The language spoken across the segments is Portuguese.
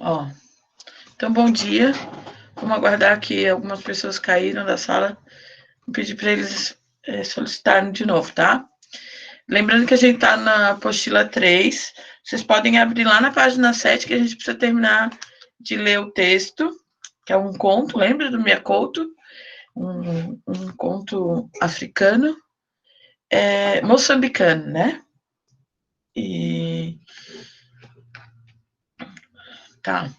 Ó, então, bom dia. Vamos aguardar que algumas pessoas caíram da sala. Vou pedir para eles solicitarem de novo, tá? Lembrando que a gente está na apostila 3. Vocês podem abrir lá na página 7, que a gente precisa terminar de ler o texto, que é um conto, lembra do Mia Couto? Um conto africano, moçambicano, né? E tá.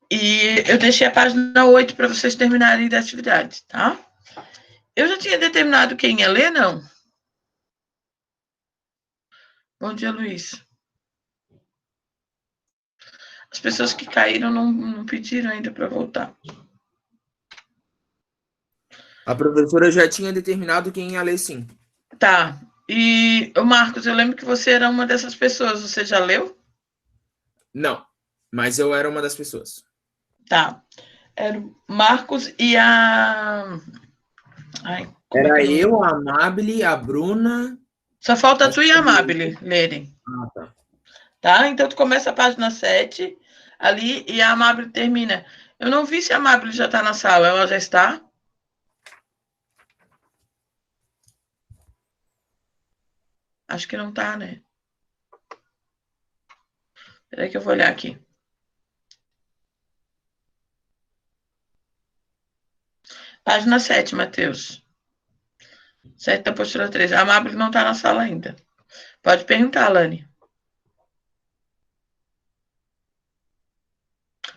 E eu deixei a página 8 para vocês terminarem da atividade, tá? Eu já tinha determinado quem ia ler, não? Bom dia, Luiz. As pessoas que caíram não pediram ainda para voltar. A professora já tinha determinado quem ia ler, sim. Tá. E, Marcos, eu lembro que você era uma dessas pessoas. Você já leu? Não, mas eu era uma das pessoas. Tá. Era o Marcos e a. Ai, como é que é Era o nome? eu, a Amabile, a Bruna. Só falta Acho tu e a que... Amabile lerem. Ah, tá. Tá? Então tu começa a página 7 ali e a Amabile termina. Eu não vi se a Amabile já está na sala. Ela já está? Acho que não está, né? Espera aí que eu vou olhar aqui. Página 7, Matheus. 7 da postura 3. A Amabile não está na sala ainda. Pode perguntar, Lani.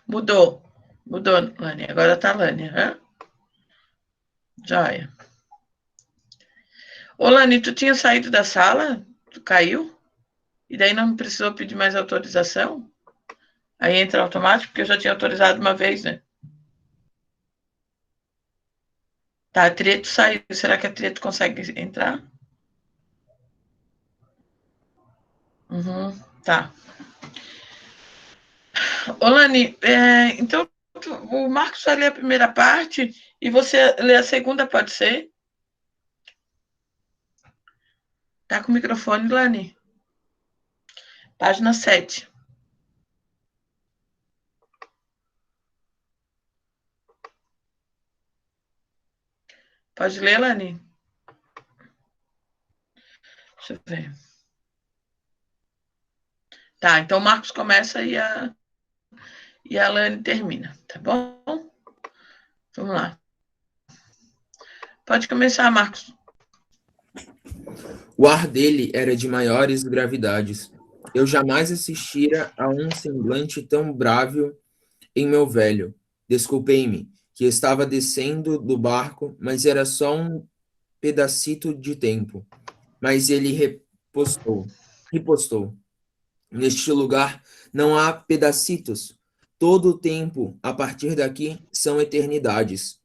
Mudou. Mudou, Lani. Agora tá Lani. Hã? Joia. Ô, Lani, tu tinha saído da sala? Tu caiu? E daí não precisou pedir mais autorização? Aí entra automático, porque eu já tinha autorizado uma vez, né? Tá, a Trieto saiu. Será que a Trieto consegue entrar? Uhum, tá. Ô, Lani, então o Marcos vai ler a primeira parte e você lê a segunda, pode ser? Tá com o microfone, Lani? Página 7. Pode ler, Lani? Deixa eu ver. Tá, então o Marcos começa e a Lani termina, tá bom? Vamos lá. Pode começar, Marcos. O ar dele era de maiores gravidades. Eu jamais assistira a um semblante tão brávio em meu velho. Desculpei-me, que estava descendo do barco, mas era só um pedacito de tempo. Mas ele ripostou. Neste lugar não há pedacitos. Todo o tempo, a partir daqui, são eternidades.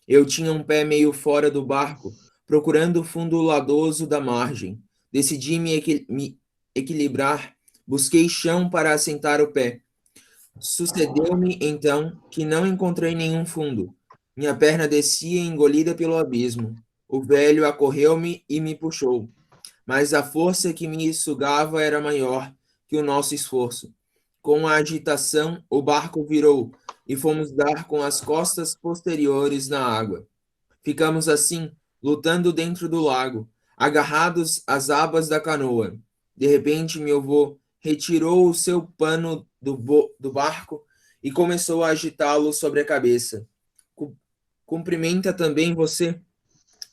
Eu tinha um pé meio fora do barco, procurando o fundo ladoso da margem. Decidi me equilibrar, busquei chão para assentar o pé. Sucedeu-me, então, que não encontrei nenhum fundo. Minha perna descia engolida pelo abismo. O velho acorreu-me e me puxou, mas a força que me sugava era maior que o nosso esforço. Com a agitação, o barco virou e fomos dar com as costas posteriores na água. Ficamos assim, lutando dentro do lago, agarrados às abas da canoa. De repente, meu avô retirou o seu pano do barco e começou a agitá-lo sobre a cabeça. Cumprimenta também você?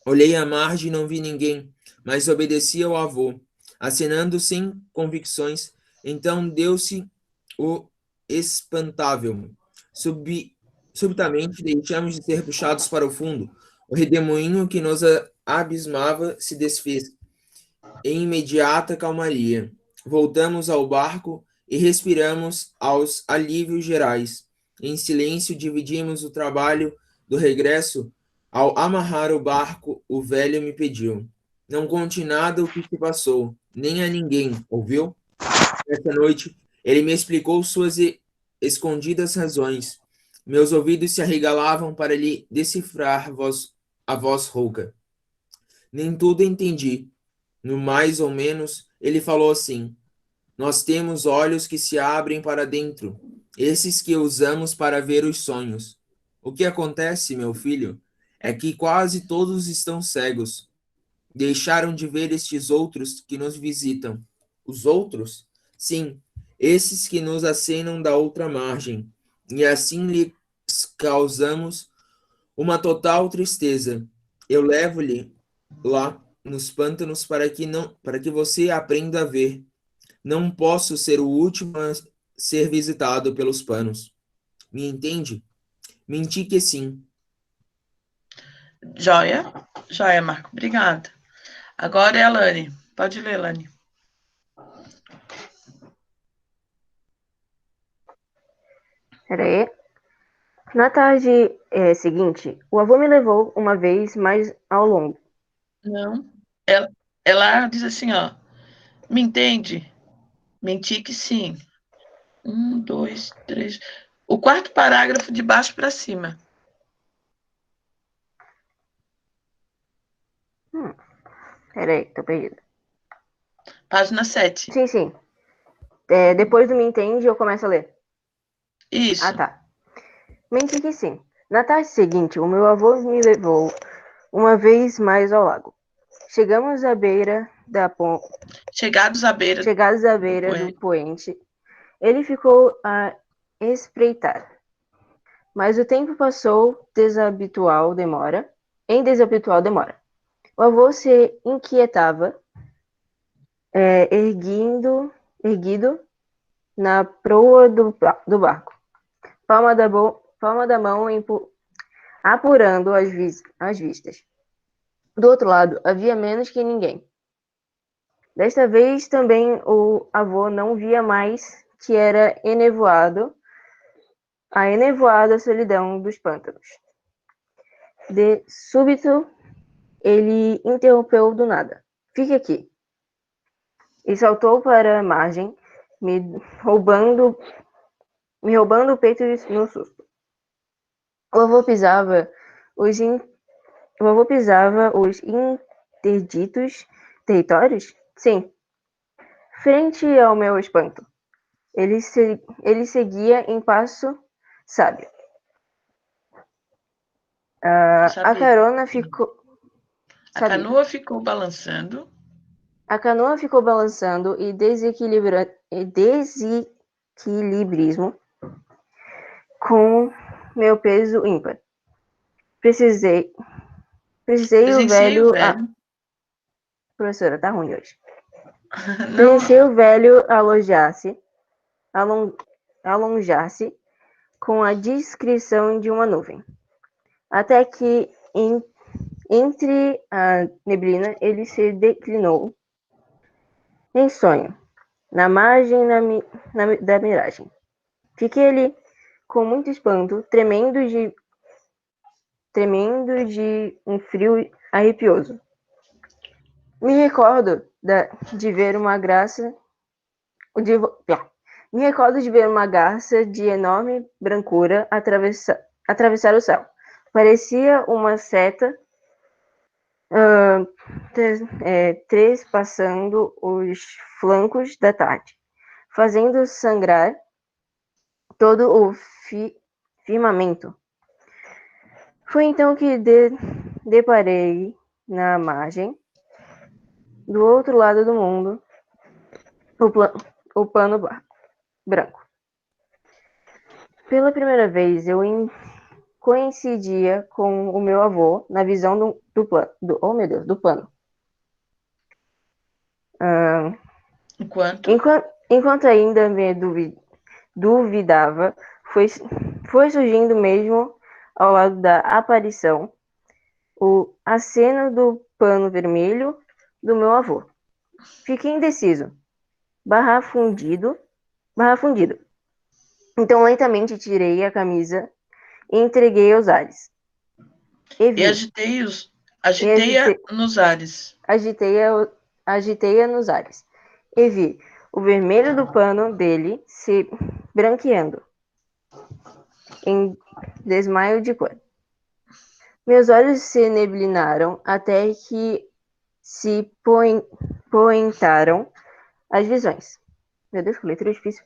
Olhei à margem e não vi ninguém, mas obedeci ao avô, acenando sem convicções. Então deu-se o espantável. Subitamente deixamos de ser puxados para o fundo. O redemoinho que nos abismava se desfez. Em imediata calmaria, voltamos ao barco e respiramos aos alívios gerais. Em silêncio dividimos o trabalho do regresso. Ao amarrar o barco, o velho me pediu: não conte nada o que se passou, nem a ninguém, ouviu? Essa noite, ele me explicou suas escondidas razões. Meus ouvidos se arregalavam para lhe decifrar a voz rouca. Nem tudo entendi. No mais ou menos, ele falou assim: Nós temos olhos que se abrem para dentro, esses que usamos para ver os sonhos. O que acontece, meu filho, é que quase todos estão cegos. Deixaram de ver estes outros que nos visitam. Os outros? Sim, esses que nos acenam da outra margem. E assim lhes causamos uma total tristeza. Eu levo-lhe lá nos pântanos para que você aprenda a ver. Não posso ser o último a ser visitado pelos panos. Me entende? Menti que sim. Joia? Joia, Marco. Obrigada. Agora é a Lani. Pode ler, Lani. Peraí. Na tarde seguinte, o avô me levou uma vez mais ao longo. Não. Ela diz assim, ó. Me entende? Menti que sim. 1, 2, 3. O quarto parágrafo de baixo para cima. Peraí, tô perdida. Página 7. Sim, sim. Depois do me entende, eu começo a ler. Ah, Isso. tá. Menti que sim. Na tarde seguinte, o meu avô me levou uma vez mais ao lago. Chegamos à beira da ponte. Chegados à beira Chegados à beira do poente, ele ficou a espreitar. Mas o tempo passou em desabitual demora. O avô se inquietava, erguido na proa do barco, palma da mão apurando as vistas. Do outro lado, havia menos que ninguém. Desta vez também o avô não via mais que era a enevoada solidão dos pântanos. De súbito, ele interrompeu do nada. Fique aqui. E saltou para a margem, me roubando o peito no susto. O avô pisava os interditos territórios? Sim. Frente ao meu espanto, ele seguia em passo sábio. A carona ficou. A canoa ficou balançando. A canoa ficou balançando e desequilibrismo com meu peso ímpar. Precisei o velho. Professora, tá ruim hoje. Precisei o velho alonjar-se com a discrição de uma nuvem. Até que entre a neblina ele se declinou em sonho, na margem da miragem. Fiquei ali com muito espanto, tremendo de um frio arrepioso. Me recordo de ver uma garça de enorme brancura atravessar o céu. Parecia uma seta trespassando os flancos da tarde, fazendo sangrar todo o firmamento. Foi então que deparei na margem, do outro lado do mundo, o pano branco. Pela primeira vez, eu coincidia com o meu avô na visão do pano. Enquanto ainda me duvidava, foi surgindo mesmo ao lado da aparição o aceno do pano vermelho do meu avô. Fiquei indeciso, barra fundido. Então lentamente tirei a camisa e entreguei aos ares. E agitei-a nos ares. Agitei-a nos ares. E vi o vermelho do pano dele se branqueando em desmaio de cor. Meus olhos se neblinaram até que se poentaram as visões. Meu Deus, que letra difícil.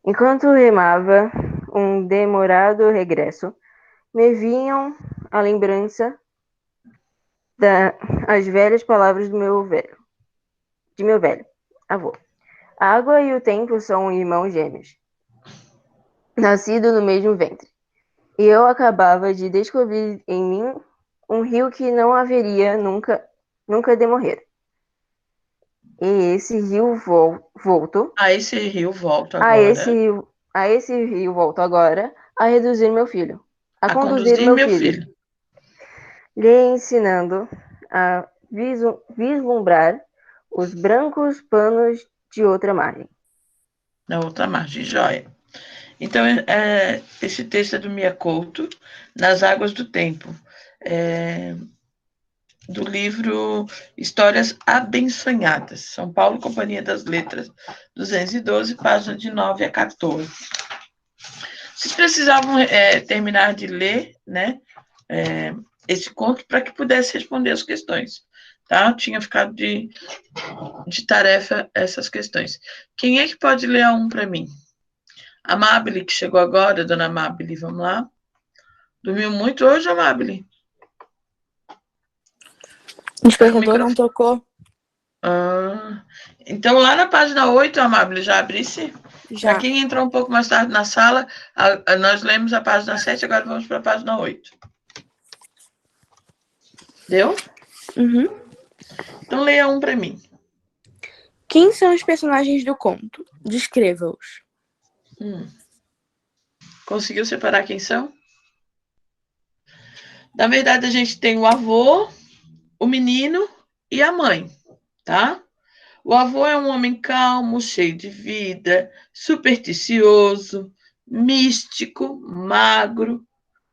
Enquanto remava um demorado regresso, me vinham à lembrança as velhas palavras de meu velho avô. A água e o tempo são irmãos gêmeos, nascidos no mesmo ventre. E eu acabava de descobrir em mim um rio que não haveria nunca de morrer. E esse rio volto, A esse rio volto a agora esse rio volto agora a reduzir meu filho, a a conduzir conduzir meu meu filho, filho. lhe ensinando a vislumbrar os brancos panos de outra margem. Na outra margem, joia. Então, esse texto é do Mia Couto, Nas Águas do Tempo, do livro Histórias Abençonhadas, São Paulo, Companhia das Letras, 212, página de 9 a 14. Vocês precisavam terminar de ler, né, esse conto para que pudesse responder as questões, tá? Tinha ficado de tarefa essas questões. Quem é que pode ler a um para mim? Amabile, que chegou agora, dona Amabile, vamos lá. Dormiu muito hoje, Amabile? O despertador não tocou. Então, lá na página 8, Amabile, já abrisse? Já. Para quem entrou um pouco mais tarde na sala, nós lemos a página 7, agora vamos para a página 8. Deu? Uhum. Então, leia um para mim. Quem são os personagens do conto? Descreva-os. Conseguiu separar quem são? Na verdade, a gente tem o avô, o menino e a mãe, tá? O avô é um homem calmo, cheio de vida, supersticioso, místico, magro,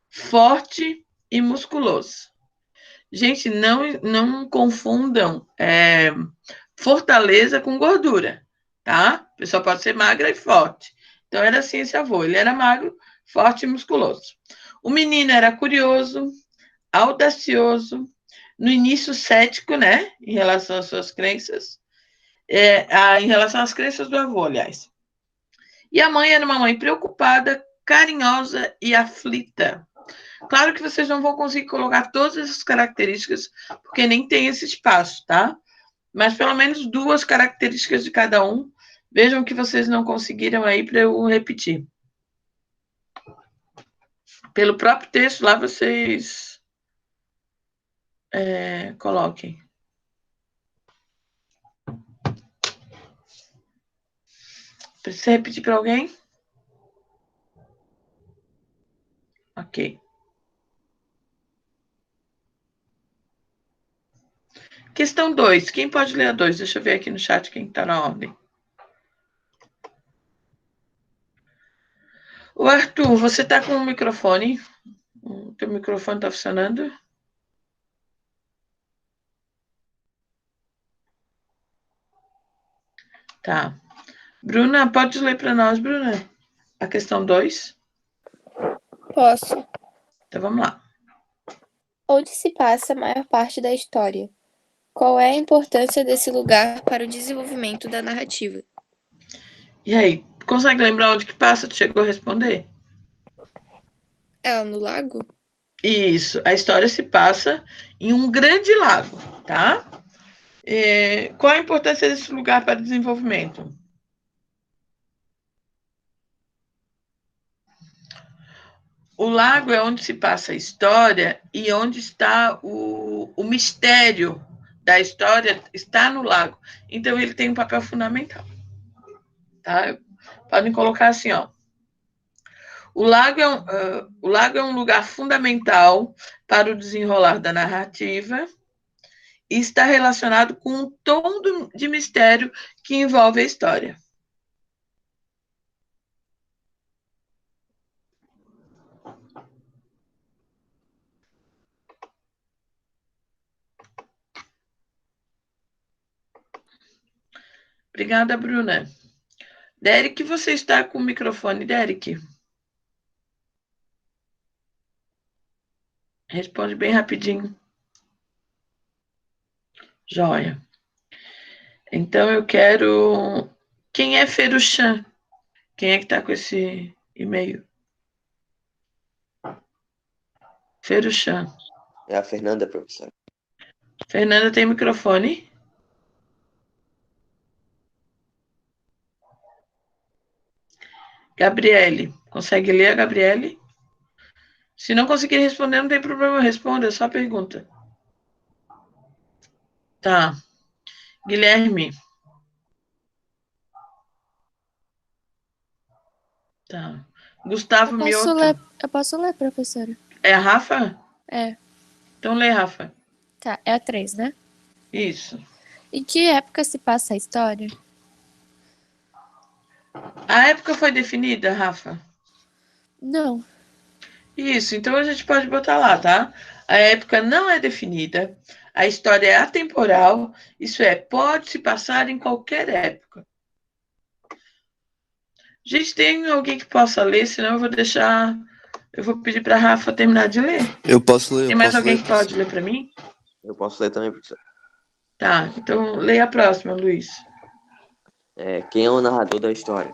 forte e musculoso. Gente, não confundam fortaleza com gordura, tá? A pessoa pode ser magra e forte. Então, era assim esse avô. Ele era magro, forte e musculoso. O menino era curioso, audacioso, no início cético, né? Em relação às suas crenças. Em relação às crenças do avô, aliás. E a mãe era uma mãe preocupada, carinhosa e aflita. Claro que vocês não vão conseguir colocar todas essas características, porque nem tem esse espaço, tá? Mas pelo menos 2 características de cada um. Vejam que vocês não conseguiram aí para eu repetir. Pelo próprio texto lá, vocês coloquem. Precisa repetir para alguém? Ok. Questão 2. Quem pode ler a 2? Deixa eu ver aqui no chat quem está na ordem. O Arthur, você está com o microfone? O teu microfone está funcionando? Tá. Bruna, pode ler para nós, Bruna? A questão 2? Posso. Então vamos lá. Onde se passa a maior parte da história? Qual é a importância desse lugar para o desenvolvimento da narrativa? E aí, consegue lembrar onde que passa? Tu chegou a responder? É no lago? Isso, a história se passa em um grande lago, tá? Qual a importância desse lugar para o desenvolvimento? O lago é onde se passa a história e onde está o mistério da história está no lago. Então, ele tem um papel fundamental. Tá? Podem colocar assim, ó. O lago é um lugar fundamental para o desenrolar da narrativa e está relacionado com um tom de mistério que envolve a história. Obrigada, Bruna. Derek, você está com o microfone, Derek? Responde bem rapidinho. Joia. Então, eu quero Quem é Feruchan? Quem é que está com esse e-mail? Feruchan. É a Fernanda, professora. Fernanda tem microfone? Gabriele. Consegue ler a Gabriele? Se não conseguir responder, não tem problema. Responda, é só pergunta. Tá. Guilherme. Tá. Gustavo Mioto. Eu posso ler, professora? É a Rafa? É. Então lê, Rafa. Tá, é a 3, né? Isso. Em que época se passa a história? A época foi definida, Rafa? Não. Isso, então a gente pode botar lá, tá? A época não é definida, a história é atemporal, isso é, pode se passar em qualquer época. Gente, tem alguém que possa ler, senão eu vou deixar. Eu vou pedir para a Rafa terminar de ler. Eu posso ler. Tem mais alguém que pode ler para mim? Eu posso ler também, professor. Tá, então leia a próxima, Luiz. Quem é o narrador da história?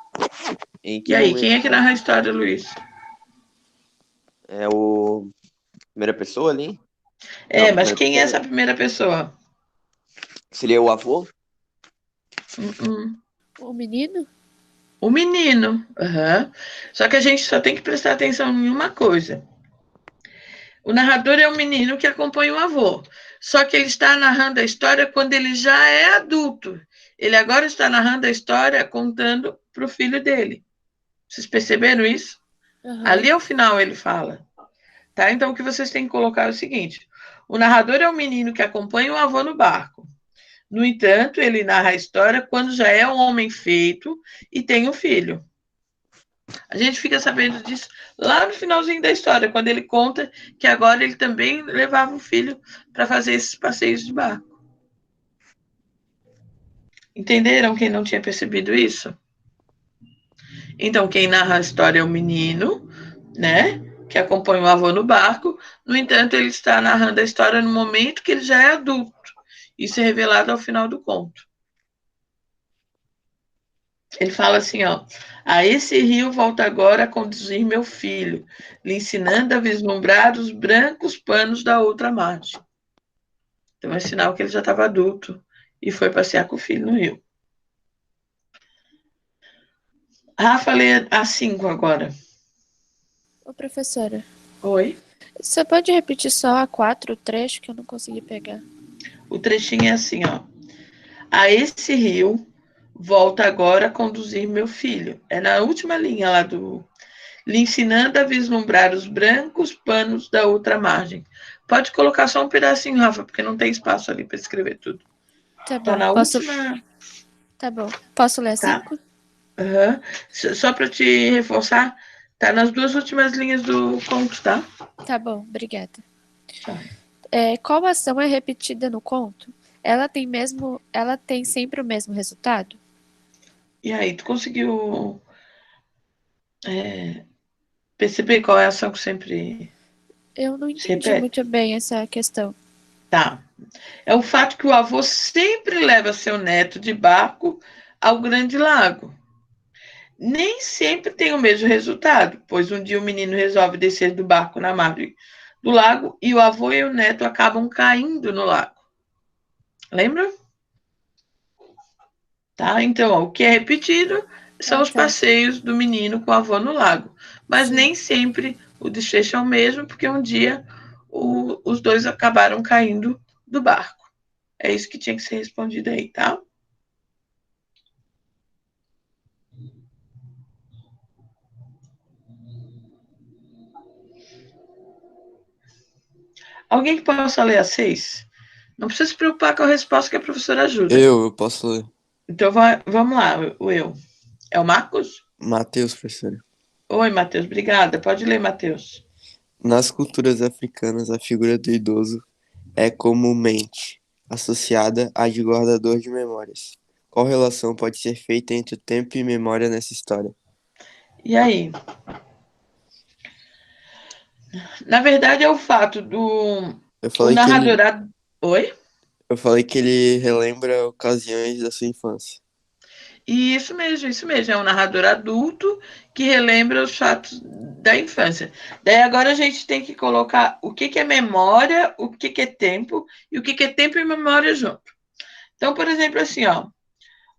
E aí, quem é que narra a história, Luiz? É o primeira pessoa ali? É, Não, mas primeira quem é pessoa. essa primeira pessoa? Seria o avô? O menino? O menino. Uhum. Só que a gente só tem que prestar atenção em uma coisa. O narrador é um menino que acompanha o avô. Só que ele está narrando a história quando ele já é adulto. Ele agora está narrando a história contando para o filho dele. Vocês perceberam isso? Uhum. Ali ao final ele fala. Tá? Então o que vocês têm que colocar é o seguinte: o narrador é um menino que acompanha o avô no barco. No entanto, ele narra a história quando já é um homem feito e tem um filho. A gente fica sabendo disso lá no finalzinho da história, quando ele conta que agora ele também levava o filho para fazer esses passeios de barco. Entenderam quem não tinha percebido isso? Então, quem narra a história é o menino, né? Que acompanha o avô no barco. No entanto, ele está narrando a história no momento que ele já é adulto. Isso é revelado ao final do conto. Ele fala assim, ó: a esse rio volto agora a conduzir meu filho, lhe ensinando a vislumbrar os brancos panos da outra margem. Então é sinal que ele já estava adulto e foi passear com o filho no rio. Rafa, lê a 5 agora. Ô, professora, Oi? você pode repetir só a 4, o trecho que eu não consegui pegar? O trechinho é assim, ó: a esse rio volta agora a conduzir meu filho. É na última linha lá do... lhe ensinando a vislumbrar os brancos panos da outra margem. Pode colocar só um pedacinho, Rafa, porque não tem espaço ali para escrever tudo. Tá bom. Tá na última... Tá bom. Posso ler a Tá. 5? Uhum. Só para te reforçar, tá nas duas últimas linhas do conto, tá? Tá bom, obrigada. Tá. Qual ação é repetida no conto? Ela tem sempre o mesmo resultado? E aí, tu conseguiu perceber qual é a ação que sempre Eu não se entendi repete? muito bem essa questão. Tá. É o fato que o avô sempre leva seu neto de barco ao grande lago. Nem sempre tem o mesmo resultado, pois um dia o menino resolve descer do barco na margem do lago e o avô e o neto acabam caindo no lago. Lembra? Tá? Então, ó, o que é repetido são os tá. passeios do menino com o avô no lago. Mas Sim. nem sempre o desfecho é o mesmo, porque um dia os dois acabaram caindo do barco. É isso que tinha que ser respondido aí, tá? Alguém que possa ler a 6? Não precisa se preocupar com a resposta que a professora ajuda. Eu posso ler. Então, vamos lá, o eu. É o Marcos? Mateus, professora. Oi, Matheus, obrigada. Pode ler, Matheus. Nas culturas africanas, a figura do idoso é comumente associada à de guardador de memórias. Qual relação pode ser feita entre o tempo e memória nessa história? E aí? Na verdade, é o fato do Eu o falei que narrador... ele, Oi? eu falei que ele relembra ocasiões da sua infância. Isso mesmo, isso mesmo. É um narrador adulto que relembra os fatos da infância. Daí agora a gente tem que colocar o que é memória, o que é tempo e o que é tempo e memória junto. Então, por exemplo, assim, ó,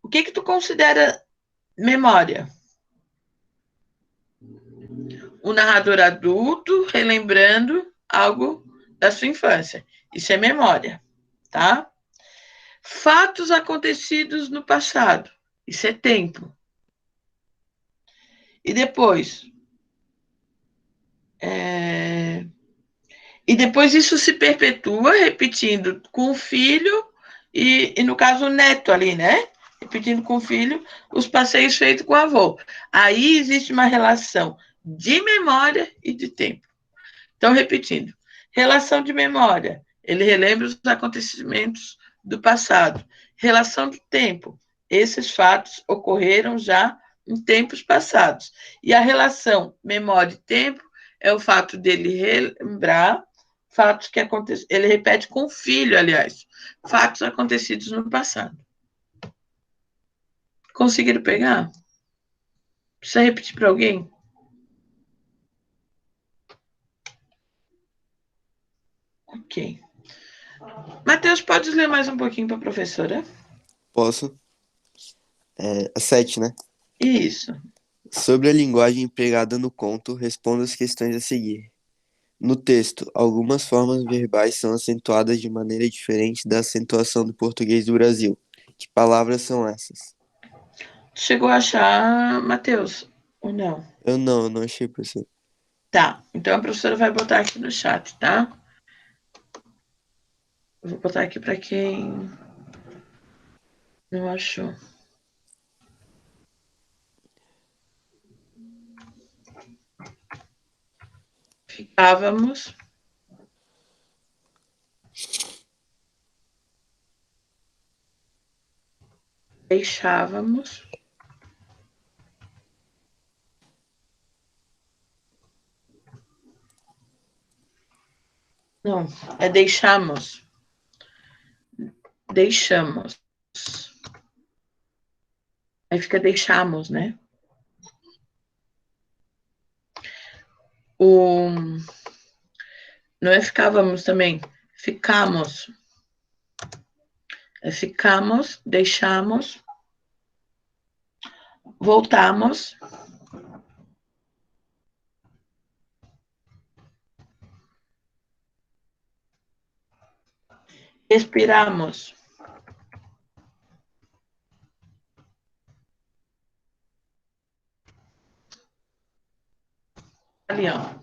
o que tu considera memória? O narrador adulto relembrando algo da sua infância. Isso é memória, tá? Fatos acontecidos no passado. Isso é tempo. E depois? E depois isso se perpetua, repetindo com o filho e no caso, o neto ali, né? Repetindo com o filho os passeios feitos com o avô. Aí existe uma relação de memória e de tempo. Então, repetindo, relação de memória, ele relembra os acontecimentos do passado. Relação de tempo, esses fatos ocorreram já em tempos passados. E a relação memória e tempo é o fato dele relembrar fatos que aconteceram. Ele repete com o filho, aliás, fatos acontecidos no passado. Conseguiram pegar? Precisa repetir para alguém? Ok. Matheus, pode ler mais um pouquinho para a professora? Posso? A 7, né? Isso. Sobre a linguagem empregada no conto, responda as questões a seguir. No texto, algumas formas verbais são acentuadas de maneira diferente da acentuação do português do Brasil. Que palavras são essas? Chegou a achar, Matheus, ou não? Eu não achei, professor. Tá, então a professora vai botar aqui no chat, tá? Eu vou botar aqui para quem não achou. Ficávamos. Deixávamos. Não, é deixamos. Deixamos. Aí fica deixamos, né? Não é ficávamos também. Ficamos. É ficamos, deixamos, voltamos. Respiramos. Ali, ó.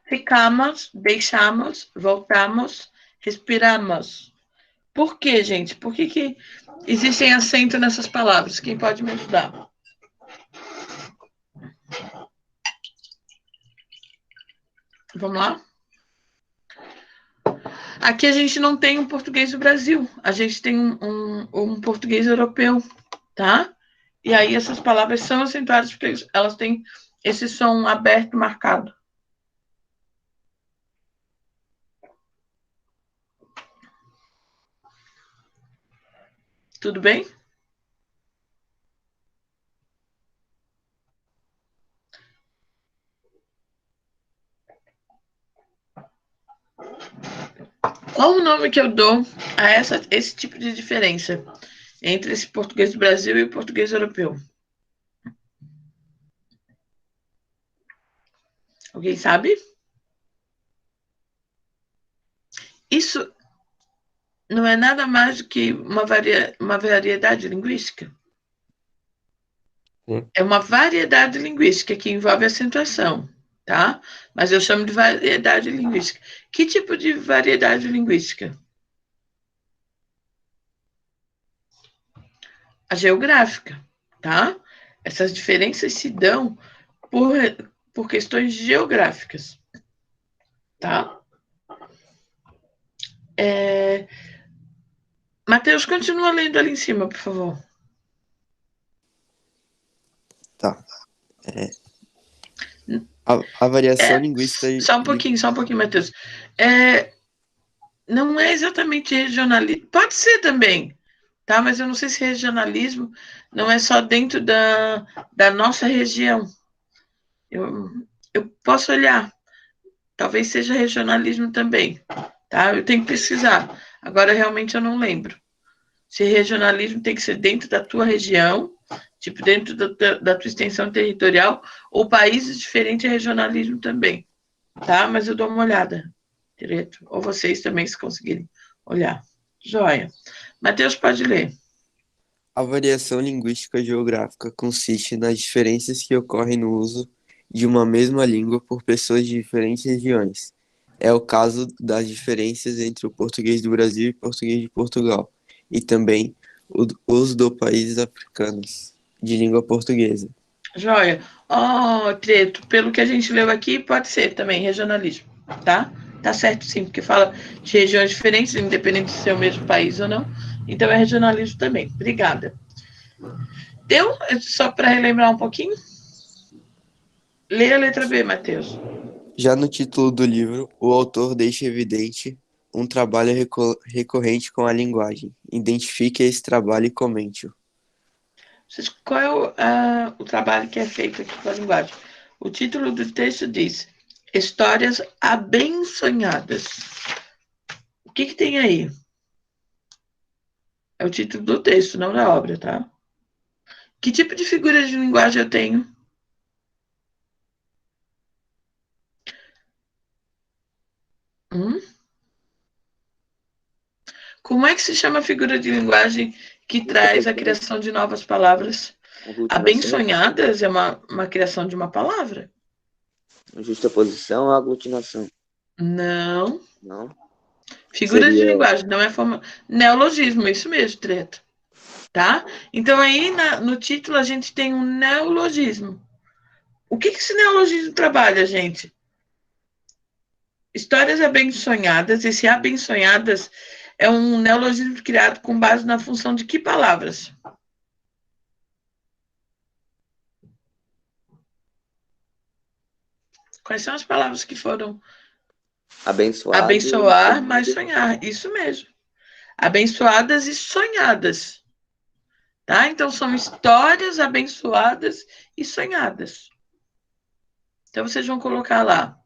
Ficamos, deixamos, voltamos, respiramos. Por quê, gente? Por que existem acento nessas palavras? Quem pode me ajudar? Vamos lá? Aqui a gente não tem um português do Brasil, a gente tem um português europeu, tá? E aí essas palavras são acentuadas porque elas têm esse som aberto marcado. Tudo bem? Qual o nome que eu dou a esse tipo de diferença entre esse português do Brasil e o português europeu? Alguém sabe? Isso não é nada mais do que uma variedade linguística. É uma variedade linguística que envolve acentuação, tá? Mas eu chamo de variedade linguística. Que tipo de variedade linguística? A geográfica, tá? Essas diferenças se dão por questões geográficas, tá? Matheus, continua lendo ali em cima, por favor. Tá. A variação linguística... Só um pouquinho, Matheus. Não é exatamente regionalismo. Pode ser também, tá? Mas eu não sei se regionalismo não é só dentro da nossa região. Eu posso olhar, talvez seja regionalismo também, tá? Eu tenho que pesquisar. Agora, realmente, eu não lembro. Se regionalismo tem que ser dentro da tua região, tipo, dentro da tua extensão territorial, ou países diferentes é regionalismo também, tá? Mas eu dou uma olhada direito. Ou vocês também, se conseguirem olhar. Joia. Matheus, pode ler. A variação linguística geográfica consiste nas diferenças que ocorrem no uso de uma mesma língua por pessoas de diferentes regiões. É o caso das diferenças entre o português do Brasil e o português de Portugal, e também o uso de países africanos de língua portuguesa. Joia. Ó, Treto, pelo que a gente leu aqui, pode ser também regionalismo, tá? Tá certo, sim, porque fala de regiões diferentes, independente de ser o mesmo país ou não. Então é regionalismo também. Obrigada. Deu? Só para relembrar um pouquinho? Lê a letra B, Matheus. Já no título do livro, o autor deixa evidente um trabalho recorrente com a linguagem. Identifique esse trabalho e comente-o. Qual é o trabalho que é feito aqui com a linguagem? O título do texto diz Histórias Abençonhadas. O que tem aí? É o título do texto, não da obra, tá? Que tipo de figura de linguagem eu tenho? Hum? Como é que se chama a figura de linguagem que traz a criação de novas palavras? Aglutinação, Abençonhadas é uma criação de uma palavra? justaposição ou aglutinação? Não. Não? Figura de Seria linguagem, não é forma. Neologismo, isso mesmo, Treta. Tá? Então, aí no título a gente tem um neologismo. O que esse neologismo trabalha, gente? Histórias abençonhadas. Esse abençonhadas é um neologismo criado com base na função de que palavras? Quais são as palavras que foram abençoado e abençoar, mas sonhado. sonhar? Isso mesmo. Abençoadas e sonhadas. Tá? Então, são histórias abençoadas e sonhadas. Então, vocês vão colocar lá.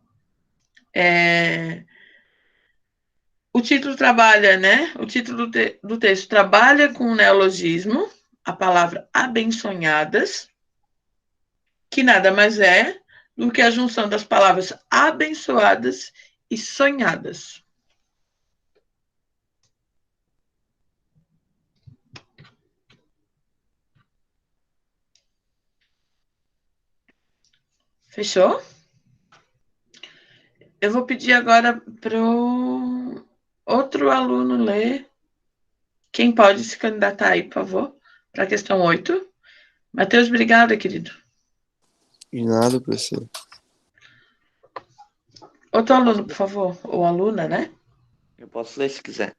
O título trabalha, né? O título do texto trabalha com o neologismo, a palavra abençonhadas, que nada mais é do que a junção das palavras abençoadas e sonhadas. Fechou? Eu vou pedir agora para o outro aluno ler. Quem pode se candidatar aí, por favor, para a questão 8. Matheus, obrigada, querido. De nada, professor. Outro aluno, por favor, ou aluna, né? Eu posso ler se quiser.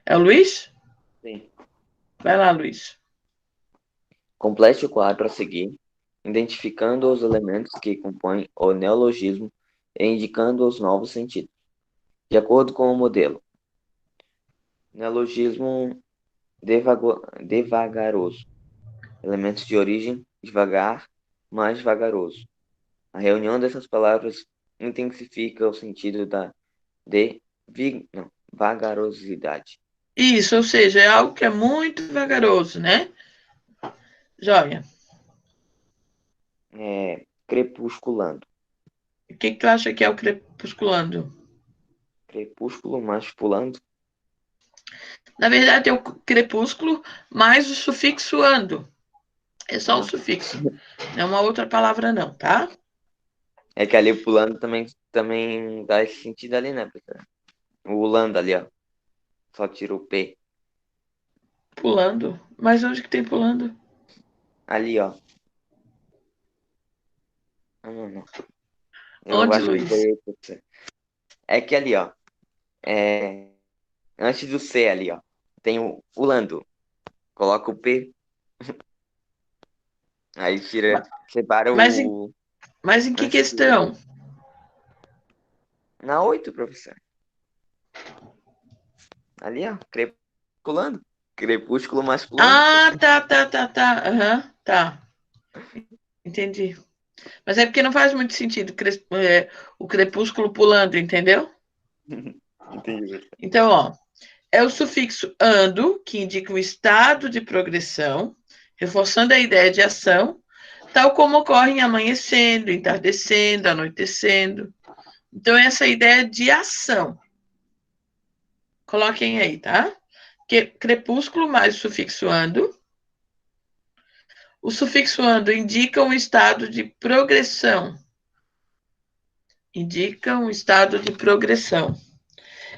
É o Luiz? Sim. Vai lá, Luiz. Complete o quadro a seguir, identificando os elementos que compõem o neologismo e indicando os novos sentidos, de acordo com o modelo. Neologismo devagaroso. Elementos de origem devagar, mais vagaroso. A reunião dessas palavras intensifica o sentido da vagarosidade. Isso, ou seja, é algo que é muito vagaroso, né? Joia. Crepusculando. O que tu acha que é o crepusculando? Crepúsculo, mas pulando. Na verdade, é o crepúsculo mais o sufixo ando. É só o sufixo. Não é uma outra palavra, não, tá? É que ali pulando também dá esse sentido ali, né, professor? O lando ali, ó. Só tira o P. Pulando. Mas onde que tem pulando? Ali, ó. Não. Eu Onde, acho que Luiz? foi, professor. É que ali, ó. Antes do C ali, ó. Tem o lando. Coloca o P. Aí separa Mas o. mas em que Antes do. questão? Na 8, professor. Ali, ó. Crepulando. Crepúsculo mais planta. Ah, tá. Aham, tá. Entendi. Mas é porque não faz muito sentido o crepúsculo pulando, entendeu? Entendi. Então, ó, é o sufixo ando, que indica um estado de progressão, reforçando a ideia de ação, tal como ocorre em amanhecendo, entardecendo, anoitecendo. Então, essa ideia de ação. Coloquem aí, tá? Crepúsculo mais o sufixo ando. O sufixo ando indica um estado de progressão. Indica um estado de progressão.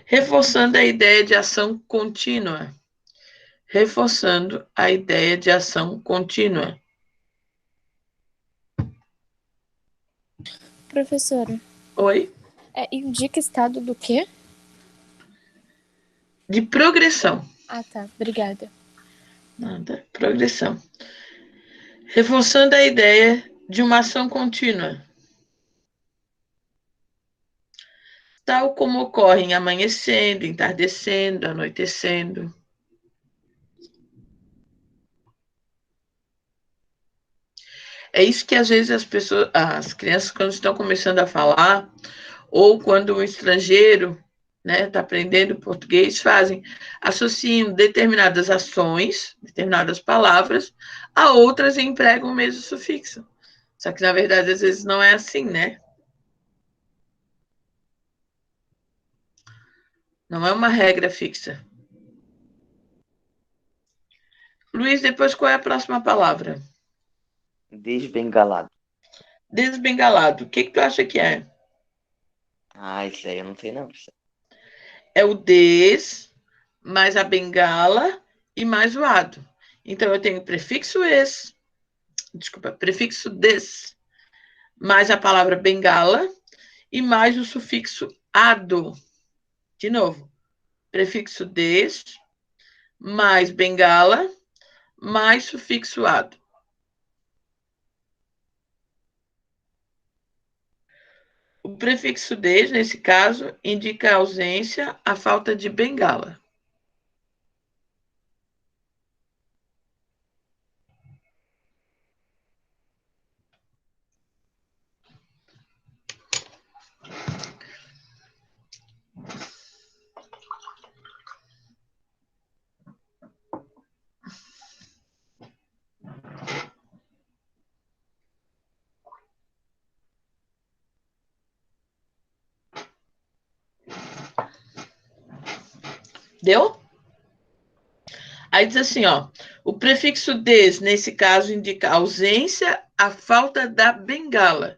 Reforçando a ideia de ação contínua. Reforçando a ideia de ação contínua. Professora, Oi? indica estado do quê? De progressão. Ah, tá. Obrigada. Nada, progressão. Reforçando a ideia de uma ação contínua. Tal como ocorre em amanhecendo, entardecendo, anoitecendo. É isso que às vezes as crianças, quando estão começando a falar, ou quando um estrangeiro, né, está aprendendo português, fazem, associam determinadas ações, determinadas palavras, a outras e empregam o mesmo sufixo. Só que, na verdade, às vezes não é assim, né? Não é uma regra fixa. Luiz, depois qual é a próxima palavra? Desbengalado. Desbengalado. O que tu acha que é? Ah, isso aí eu não sei não. É o des, mais a bengala e mais o ado. Então, eu tenho prefixo des, mais a palavra bengala e mais o sufixo ado. De novo, prefixo des, mais bengala, mais sufixo ado. O prefixo des, nesse caso, indica a ausência, a falta de bengala. Deu? Aí diz assim, ó, o prefixo des, nesse caso, indica a ausência, a falta da bengala.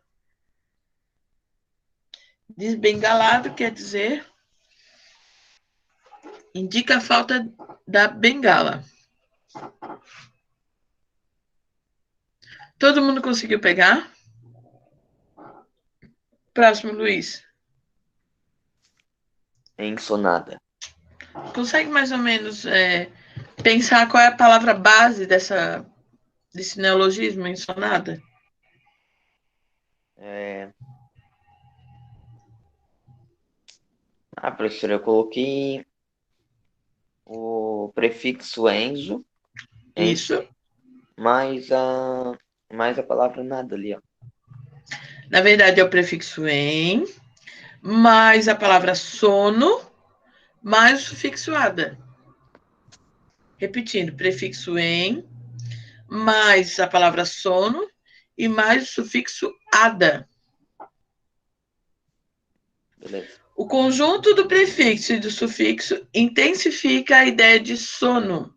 Desbengalado quer dizer, indica a falta da bengala. Todo mundo conseguiu pegar? Próximo, Luiz. Ensonada. Consegue mais ou menos pensar qual é a palavra base desse neologismo, ensonada? Professora, eu coloquei o prefixo enzo, Isso. mais a palavra nada ali, ó. Na verdade, é o prefixo em, mais a palavra sono, mais o sufixo ada. Repetindo, prefixo em, mais a palavra sono e mais o sufixo ada. Beleza. O conjunto do prefixo e do sufixo intensifica a ideia de sono.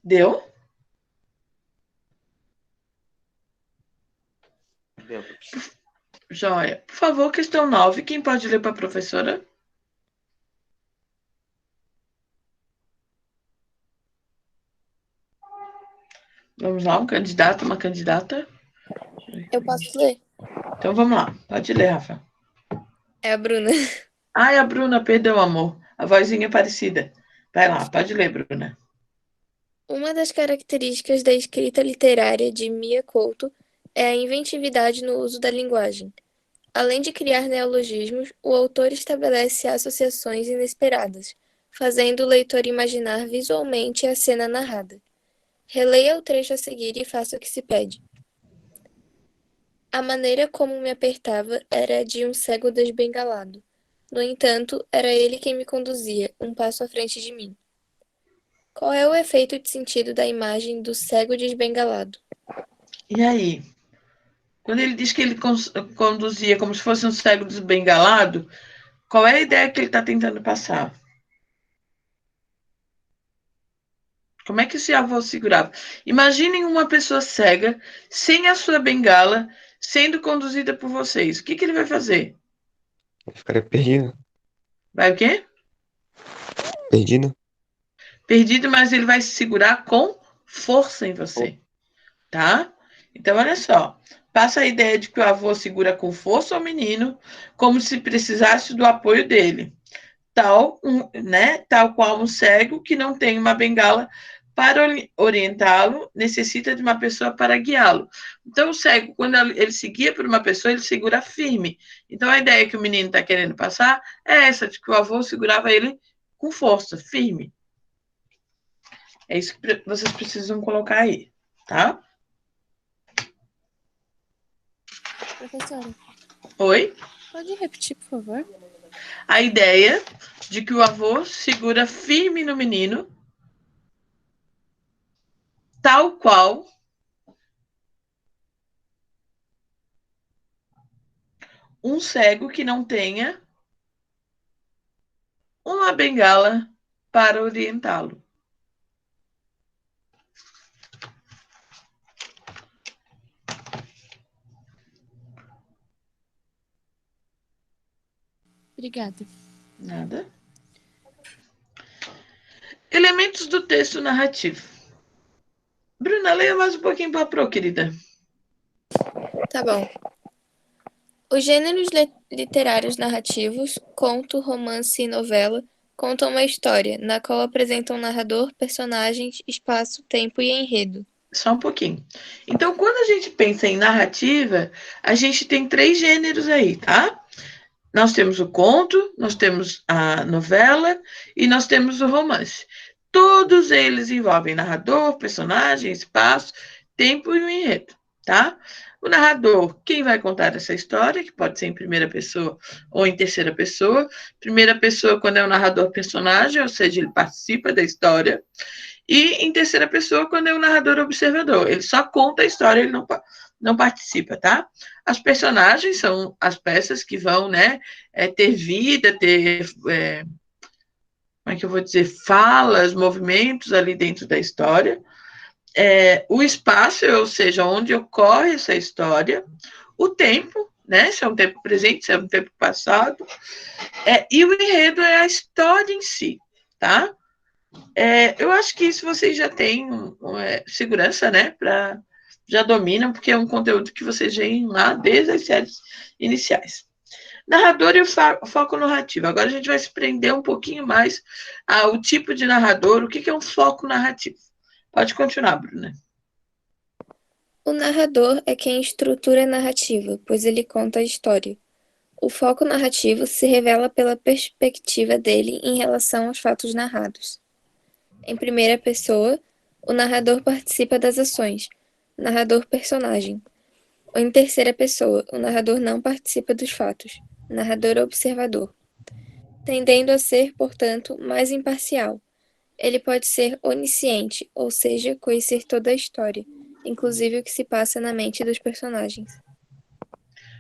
Deu? Deu, professor. Joia. Por favor, questão 9. Quem pode ler para a professora? Vamos lá, um candidato, uma candidata. Eu posso ler? Então vamos lá. Pode ler, Rafa. É a Bruna. Ai, a Bruna, perdão, amor. A vozinha é parecida. Vai lá, pode ler, Bruna. Uma das características da escrita literária de Mia Couto é a inventividade no uso da linguagem. Além de criar neologismos, o autor estabelece associações inesperadas, fazendo o leitor imaginar visualmente a cena narrada. Releia o trecho a seguir e faça o que se pede. A maneira como me apertava era a de um cego desbengalado. No entanto, era ele quem me conduzia, um passo à frente de mim. Qual é o efeito de sentido da imagem do cego desbengalado? E aí? Quando ele diz que ele conduzia como se fosse um cego desbengalado, qual é a ideia que ele está tentando passar? Como é que esse avô segurava? Imaginem uma pessoa cega, sem a sua bengala, sendo conduzida por vocês. O que ele vai fazer? Ficaria perdido. Vai o quê? Perdido? Perdido, mas ele vai se segurar com força em você, tá? Então, olha só. Passa a ideia de que o avô segura com força o menino, como se precisasse do apoio dele. Tal qual um cego que não tem uma bengala para orientá-lo, necessita de uma pessoa para guiá-lo. Então, o cego, quando ele se guia por uma pessoa, ele segura firme. Então, a ideia que o menino está querendo passar é essa, de que o avô segurava ele com força, firme. É isso que vocês precisam colocar aí, tá? Professora, Oi? pode repetir, por favor? A ideia de que o avô segura firme no menino, tal qual um cego que não tenha uma bengala para orientá-lo. Obrigada. Nada. Elementos do texto narrativo. Bruna, leia mais um pouquinho para a Pro, querida. Tá bom. Os gêneros literários narrativos, conto, romance e novela, contam uma história, na qual apresentam narrador, personagens, espaço, tempo e enredo. Só um pouquinho. Então, quando a gente pensa em narrativa, a gente tem 3 gêneros aí, tá? Nós temos o conto, nós temos a novela e nós temos o romance. Todos eles envolvem narrador, personagem, espaço, tempo e o enredo, tá? O narrador, quem vai contar essa história, que pode ser em primeira pessoa ou em terceira pessoa. Primeira pessoa, quando é o narrador personagem, ou seja, ele participa da história. E em terceira pessoa, quando é o narrador observador. Ele só conta a história, ele não participa, tá? As personagens são as peças que vão, né, ter vida, ter, como é que eu vou dizer, falas, movimentos ali dentro da história. O espaço, ou seja, onde ocorre essa história. O tempo, né, se é um tempo presente, se é um tempo passado. E o enredo é a história em si, tá? Eu acho que isso vocês já têm segurança, né? Já dominam, porque é um conteúdo que vocês veem lá desde as séries iniciais. Narrador e o foco narrativo. Agora a gente vai se prender um pouquinho mais ao tipo de narrador. O que é um foco narrativo? Pode continuar, Bruna. O narrador é quem estrutura a narrativa, pois ele conta a história. O foco narrativo se revela pela perspectiva dele em relação aos fatos narrados. Em primeira pessoa, o narrador participa das ações, narrador personagem. Ou em terceira pessoa, o narrador não participa dos fatos, narrador observador. Tendendo a ser, portanto, mais imparcial. Ele pode ser onisciente, ou seja, conhecer toda a história, inclusive o que se passa na mente dos personagens.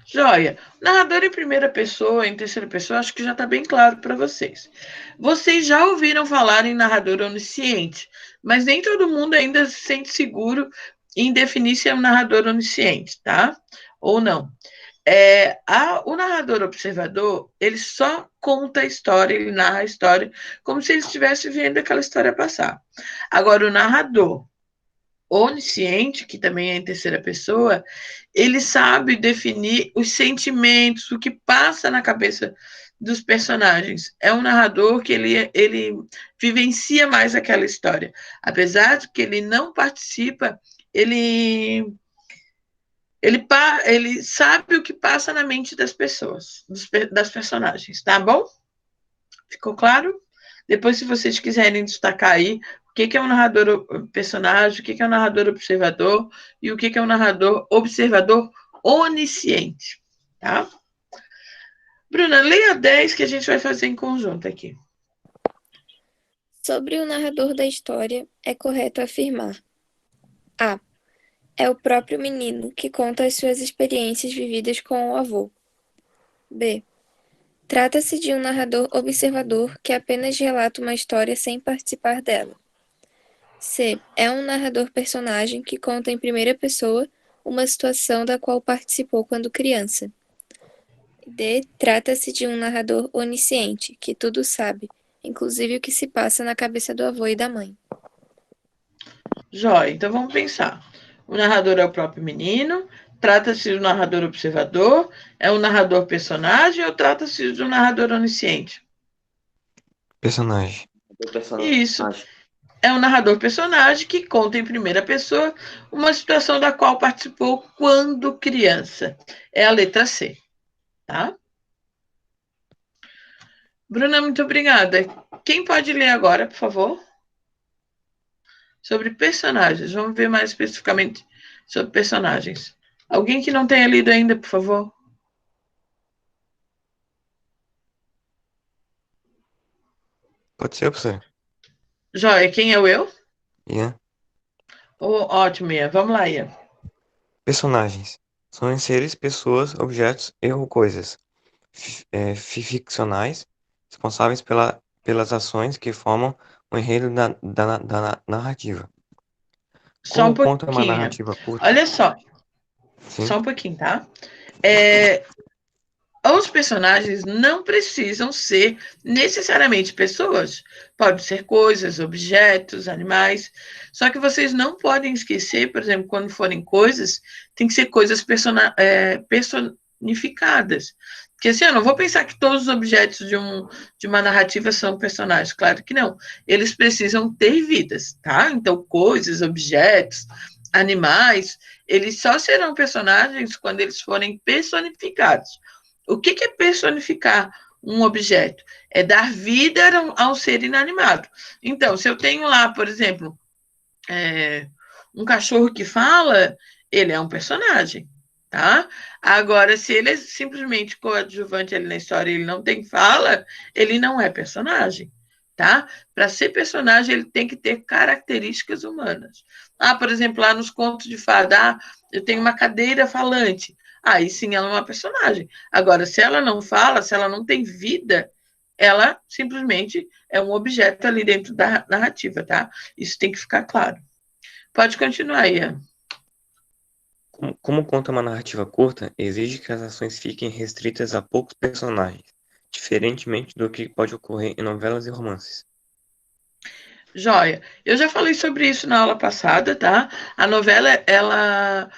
Joia. Narrador em primeira pessoa, em terceira pessoa, acho que já está bem claro para vocês. Vocês já ouviram falar em narrador onisciente, mas nem todo mundo ainda se sente seguro em definir se é um narrador onisciente, tá? Ou não. O narrador observador, ele só conta a história, ele narra a história como se ele estivesse vendo aquela história passar. Agora, o narrador onisciente, que também é em terceira pessoa, ele sabe definir os sentimentos, o que passa na cabeça dos personagens. É um narrador que ele vivencia mais aquela história. Apesar de que ele não participa, ele Ele sabe o que passa na mente das pessoas, das personagens, tá bom? Ficou claro? Depois, se vocês quiserem destacar aí o que é um narrador personagem, o que é um narrador observador e o que é um narrador observador onisciente, tá? Bruna, leia 10 que a gente vai fazer em conjunto aqui. Sobre o narrador da história, é correto afirmar: A. É o próprio menino que conta as suas experiências vividas com o avô. B. Trata-se de um narrador observador que apenas relata uma história sem participar dela. C. É um narrador personagem que conta em primeira pessoa uma situação da qual participou quando criança. D. Trata-se de um narrador onisciente, que tudo sabe, inclusive o que se passa na cabeça do avô e da mãe. Jóia, então vamos pensar. O narrador é o próprio menino, trata-se de um narrador observador, é um narrador personagem ou trata-se de um narrador onisciente? Personagem. Isso. É um narrador personagem que conta em primeira pessoa uma situação da qual participou quando criança. É a letra C, tá? Bruna, muito obrigada. Quem pode ler agora, por favor? Sobre personagens. Vamos ver mais especificamente sobre personagens. Alguém que não tenha lido ainda, por favor? Pode ser você. Jóia, quem é o eu? Ian. Ótimo, Ian. Vamos lá, Ian. Personagens. São seres, pessoas, objetos e ou coisas ficcionais, responsáveis pelas ações que formam o enredo da narrativa. Só um Como conta uma pouquinho. narrativa curta. Olha só. Sim. Só um pouquinho, tá? Os personagens não precisam ser necessariamente pessoas. Podem ser coisas, objetos, animais. Só que vocês não podem esquecer, por exemplo, quando forem coisas, tem que ser coisas personificadas. Porque assim, eu não vou pensar que todos os objetos de uma narrativa são personagens. Claro que não. Eles precisam ter vidas, tá? Então, coisas, objetos, animais, eles só serão personagens quando eles forem personificados. O que é personificar um objeto? É dar vida a um ser inanimado. Então, se eu tenho lá, por exemplo, um cachorro que fala, ele é um personagem, tá? Agora, se ele é simplesmente coadjuvante ali na história e ele não tem fala, ele não é personagem, tá? Para ser personagem, ele tem que ter características humanas. Por exemplo, lá nos contos de fada, eu tenho uma cadeira falante. Aí sim ela é uma personagem. Agora, se ela não fala, se ela não tem vida, ela simplesmente é um objeto ali dentro da narrativa, tá? Isso tem que ficar claro. Pode continuar, Ian. Como conta uma narrativa curta, exige que as ações fiquem restritas a poucos personagens, diferentemente do que pode ocorrer em novelas e romances. Jóia. Eu já falei sobre isso na aula passada, tá? A novela, ela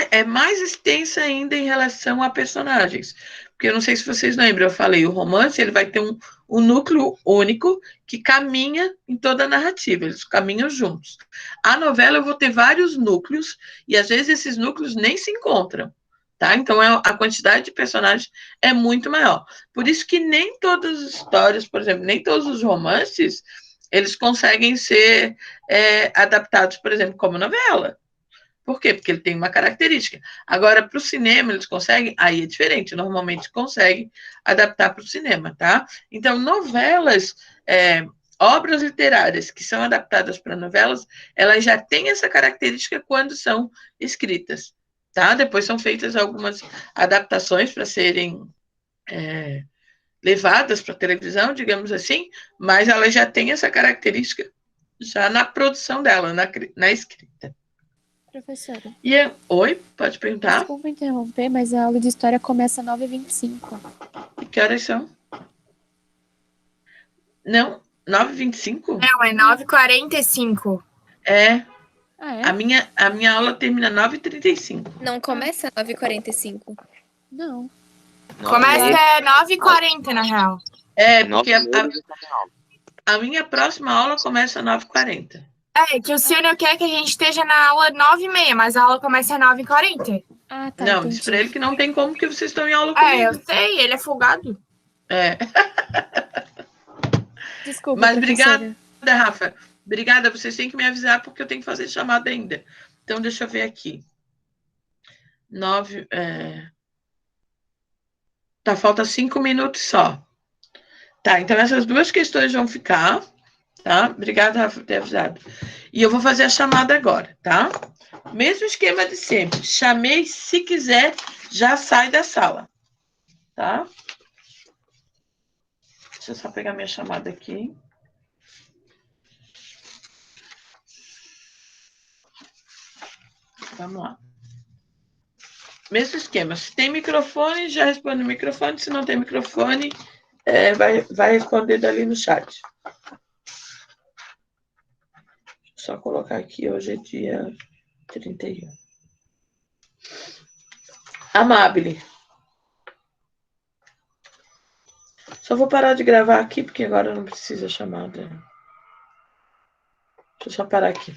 é mais extensa ainda em relação a personagens. Porque eu não sei se vocês lembram, eu falei, o romance ele vai ter um núcleo único que caminha em toda a narrativa, eles caminham juntos. A novela eu vou ter vários núcleos, e às vezes esses núcleos nem se encontram, tá? Então a quantidade de personagens é muito maior. Por isso que nem todas as histórias, por exemplo, nem todos os romances, eles conseguem ser adaptados, por exemplo, como novela. Por quê? Porque ele tem uma característica. Agora, para o cinema, eles conseguem? Aí é diferente. Normalmente conseguem adaptar para o cinema, tá? Então, novelas, obras literárias que são adaptadas para novelas, elas já têm essa característica quando são escritas, tá? Depois são feitas algumas adaptações para serem levadas para a televisão, digamos assim, mas ela já tem essa característica já na produção dela, na escrita. Professora. Oi, pode perguntar? Desculpa interromper, mas a aula de história começa às 9h25. E que horas são? Não, 9h25? Não, é 9h45. Ah, é? A minha aula termina 9h35. Não começa às 9h45. Não. Começa às 9h40, na real. Porque a minha próxima aula começa às 9h40. Que o Silvio quer que a gente esteja na aula 9h30, mas a aula começa às 9h40. Ah, tá, Não, diz pra entendi. ele que não tem como, que vocês estão em aula É, eu comigo. sei, ele é folgado. É. Desculpa, Mas professora. obrigada, Rafa. Obrigada, vocês têm que me avisar, porque eu tenho que fazer chamada ainda. Então, deixa eu ver aqui. 9. Tá, falta 5 minutos só. Tá, então essas duas questões vão ficar, tá? Obrigada, Rafa, por ter avisado. E eu vou fazer a chamada agora, tá? Mesmo esquema de sempre. Chamei, se quiser, já sai da sala, tá? Deixa eu só pegar minha chamada aqui. Vamos lá. Mesmo esquema. Se tem microfone, já responde no microfone. Se não tem microfone, vai responder dali no chat. Só colocar aqui, hoje é dia 31. Amable. Só vou parar de gravar aqui, porque agora não precisa chamada. Deixa eu só parar aqui.